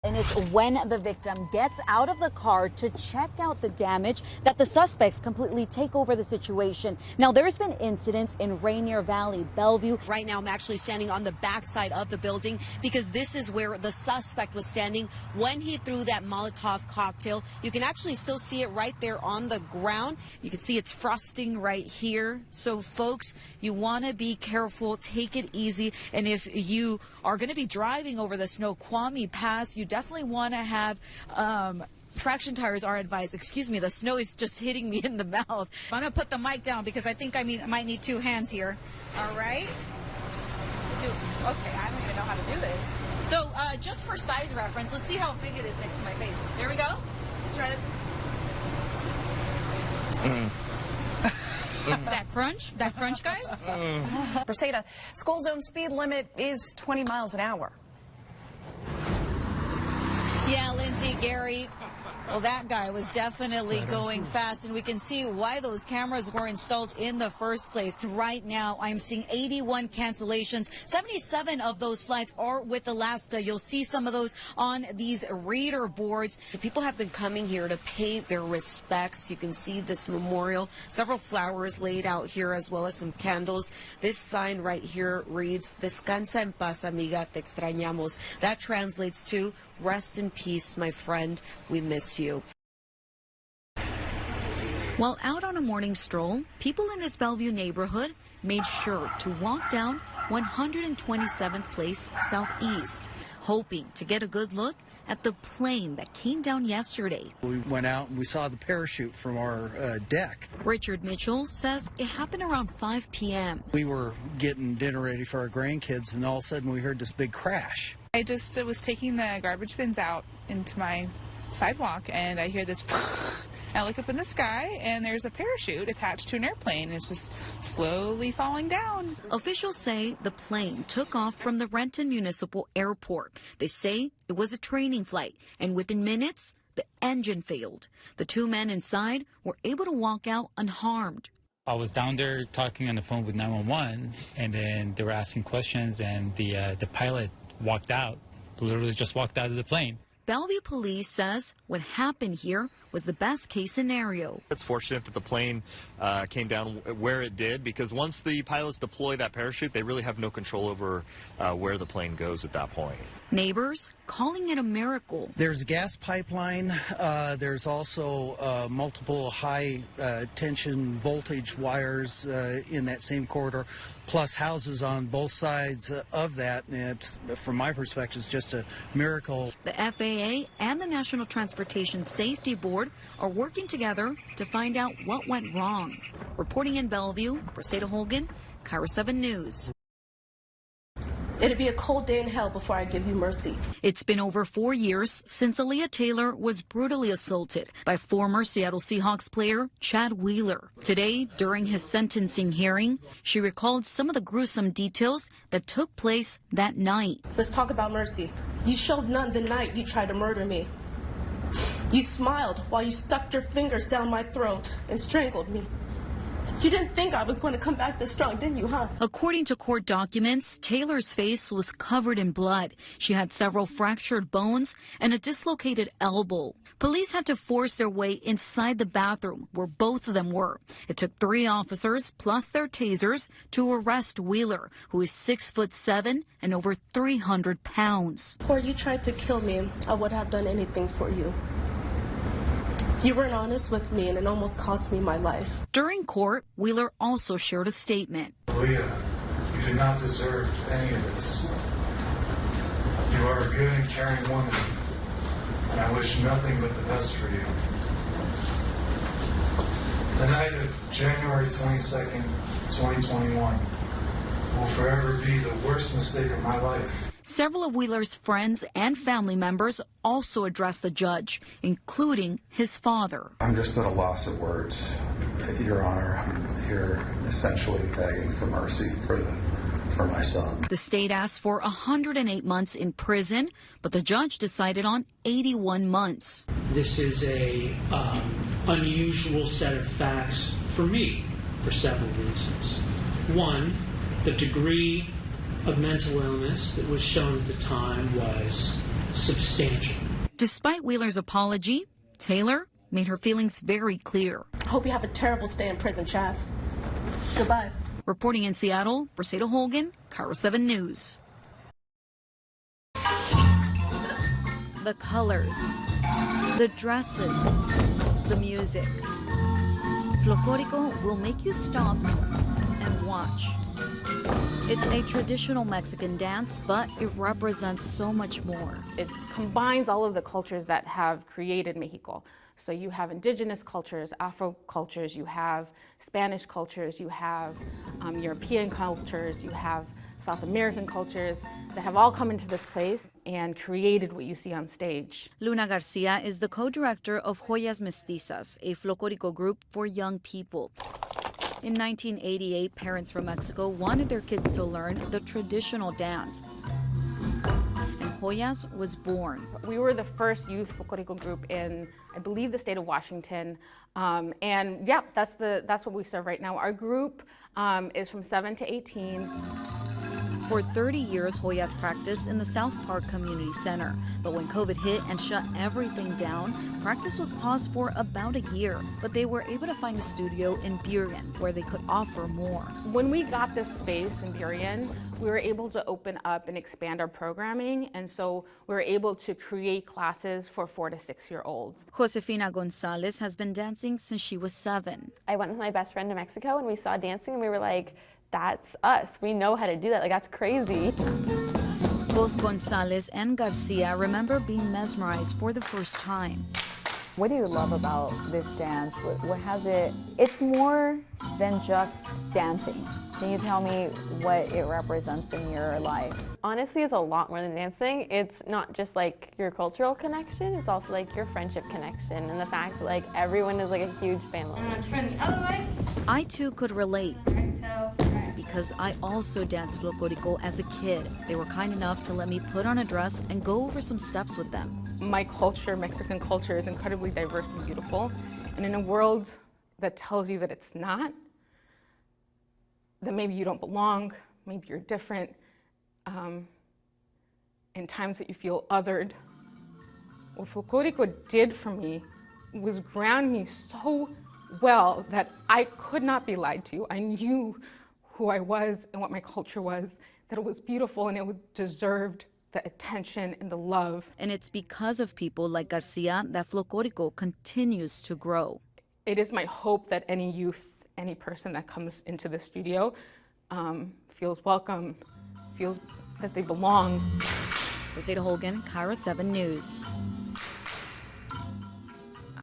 And it's when the victim gets out of the car to check out the damage that the suspects completely take over the situation. Now, there's been incidents in Rainier Valley, Bellevue. Right now, I'm actually standing on the backside of the building because this is where the suspect was standing when he threw that Molotov cocktail. You can actually still see it right there on the ground. You can see it's frosting right here. So, folks, you want to be careful, take it easy. And if you are going to be driving over the Snoqualmie Pass, you definitely want to have traction tires are advised. Excuse me, the snow is just hitting me in the mouth. I'm going to put the mic down because I think I might need two hands here. All right. Okay, I don't even know how to do this. So just for size reference, let's see how big it is next to my face. There we go. Let's try that crunch, guys. Briseda, school zone speed limit is 20 miles an hour. Yeah, Lindsay, Gary, well, that guy was definitely going fast, and we can see why those cameras were installed in the first place. Right now, I'm seeing 81 cancellations. 77 of those flights are with Alaska. You'll see some of those on these reader boards. The people have been coming here to pay their respects. You can see this memorial, several flowers laid out here, as well as some candles. This sign right here reads, "Descansa en paz, amiga, te extrañamos." That translates to, "Rest in peace, my friend. We miss you." While out on a morning stroll, people in this Bellevue neighborhood made sure to walk down 127th Place Southeast, hoping to get a good look at the plane that came down yesterday. We went out and we saw the parachute from our deck. Richard Mitchell says it happened around 5 p.m. We were getting dinner ready for our grandkids, and all of a sudden we heard this big crash. I just was taking the garbage bins out into my sidewalk, and I hear this. I look up in the sky, and there's a parachute attached to an airplane. It's just slowly falling down. Officials say the plane took off from the Renton Municipal Airport. They say it was a training flight, and within minutes, the engine failed. The two men inside were able to walk out unharmed. I was down there talking on the phone with 911, and then they were asking questions, and the pilot walked out, literally just walked out of the plane. Bellevue police says what happened here was the best case scenario. It's fortunate that the plane came down where it did, because once the pilots deploy that parachute, they really have no control over where the plane goes at that point. Neighbors calling it a miracle. There's a gas pipeline. There's also multiple high tension voltage wires in that same corridor, plus houses on both sides of that. And it's, from my perspective, it's just a miracle. The FAA and the National Transportation Safety Board are working together to find out what went wrong. Reporting in Bellevue, Briseda Holgan, KIRO 7 News. It'd be a cold day in hell before I give you mercy. It's been over 4 years since Aaliyah Taylor was brutally assaulted by former Seattle Seahawks player Chad Wheeler. Today, during his sentencing hearing, she recalled some of the gruesome details that took place that night. Let's talk about mercy. You showed none the night you tried to murder me. You smiled while you stuck your fingers down my throat and strangled me. You didn't think I was going to come back this strong, didn't you, huh? According to court documents, Taylor's face was covered in blood. She had several fractured bones and a dislocated elbow. Police had to force their way inside the bathroom where both of them were. It took 3 officers plus their tasers to arrest Wheeler, who is 6'7" and over 300 pounds. Before you tried to kill me, I would have done anything for you. You weren't honest with me, and it almost cost me my life. During court, Wheeler also shared a statement. Aaliyah, you did not deserve any of this. You are a good and caring woman, and I wish nothing but the best for you. The night of January 22nd, 2021 will forever be the worst mistake of my life. Several of Wheeler's friends and family members also addressed the judge, including his father. I'm just at a loss of words, Your Honor. I'm here essentially begging for mercy for my son. The state asked for 108 months in prison, but the judge decided on 81 months. This is a unusual set of facts for me for several reasons. One, the degree of mental illness that was shown at the time was substantial. Despite Wheeler's apology, Taylor made her feelings very clear. I hope you have a terrible stay in prison, Chad. Goodbye. Reporting in Seattle, Braceda Holgan, KIRO 7 News. The colors, the dresses, the music. Folklorico will make you stop and watch. It's a traditional Mexican dance, but it represents so much more. It combines all of the cultures that have created Mexico. So you have indigenous cultures, Afro cultures, you have Spanish cultures, you have European cultures, you have South American cultures that have all come into this place and created what you see on stage. Luna Garcia is the co-director of Joyas Mestizas, a folklorico group for young people. In 1988, parents from Mexico wanted their kids to learn the traditional dance. And Joyas was born. We were the first youth folklorico group in, I believe, the state of Washington. And yeah, that's what we serve right now. Our group is from 7 to 18. For 30 years, Joyas practiced in the South Park Community Center. But when COVID hit and shut everything down, practice was paused for about a year. But they were able to find a studio in Burien where they could offer more. When we got this space in Burien, we were able to open up and expand our programming. And so we were able to create classes for 4 to 6 year olds. Josefina Gonzalez has been dancing since she was 7. I went with my best friend to Mexico and we saw dancing and we were like, that's us. We know how to do that. Like, that's crazy. Both Gonzalez and Garcia remember being mesmerized for the first time. What do you love about this dance? What has it? It's more than just dancing. Can you tell me what it represents in your life? Honestly, it's a lot more than dancing. It's not just like your cultural connection, it's also like your friendship connection and the fact that like everyone is like a huge family. I'm gonna turn the other way. I too could relate because I also danced folklorico as a kid. They were kind enough to let me put on a dress and go over some steps with them. My culture, Mexican culture, is incredibly diverse and beautiful. And in a world that tells you that it's not, that maybe you don't belong, maybe you're different, in times that you feel othered, what folklorico did for me was ground me so well that I could not be lied to. I knew who I was and what my culture was, that it was beautiful and it deserved the attention and the love. And it's because of people like Garcia that folklorico continues to grow. It is my hope that any youth, any person that comes into the studio feels welcome, feels that they belong. Braceda Holgan, KIRO 7 News.